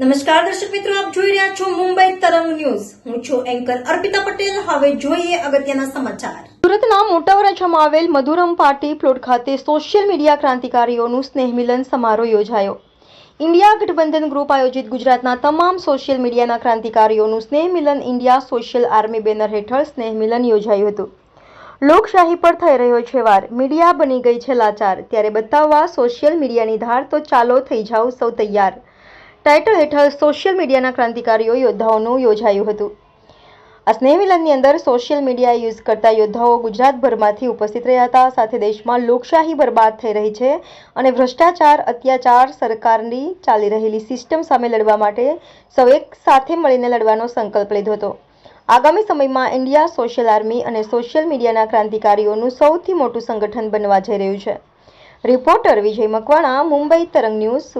નમસ્કાર દર્શક મિત્રો, આપ જોઈ રહ્યા છો મુંબઈ તરંગ ન્યૂઝ. હું છું એન્કર અર્પિતા પટેલ. હવે જોઈએ અગત્યના સમાચાર. સુરતના મોટા વરાછામાં આવેલ મધુરમ પાર્ટી પ્લોટ ખાતે સોશિયલ મીડિયા ક્રાંતિકારીઓનું સ્નેહ મિલન સમારોહ યોજાયો. ઇન્ડિયા ગઠબંધન ગ્રુપ આયોજિત ગુજરાતના તમામ સોશિયલ મીડિયાના ક્રાંતિકારીઓનું સ્નેહ મિલન ઇન્ડિયા સોશિયલ આર્મી બેનર હેઠળ સ્નેહ મિલન યોજાયું હતું. લોકશાહી પર થઈ રહ્યો છે વાર, મીડિયા બની ગઈ છે લાચાર, ત્યારે બતાવવા સોશિયલ મીડિયાની ધાર, તો ચાલો થઈ જાઓ સૌ તૈયાર ટાઇટલ હેઠળ સોશિયલ મીડિયાના ક્રાંતિકારીઓ યોદ્ધાઓનું યોજાયું હતું. આ સ્નેહ મિલનની અંદર સોશિયલ મીડિયા યુઝ કરતા યોદ્ધાઓ ગુજરાતભરમાંથી ઉપસ્થિત રહ્યા હતા. સાથે દેશમાં લોકશાહી બરબાદ થઈ રહી છે અને ભ્રષ્ટાચાર, અત્યાચાર, સરકારની ચાલી રહેલી સિસ્ટમ સામે લડવા માટે સૌ એક સાથે મળીને લડવાનો સંકલ્પ લીધો હતો. આગામી સમયમાં ઇન્ડિયા સોશિયલ આર્મી અને સોશિયલ મીડિયાના ક્રાંતિકારીઓનું સૌથી મોટું સંગઠન બનવા જઈ રહ્યું છે. રિપોર્ટર વિજય મકવાણા, મુંબઈ તરંગ ન્યૂઝ.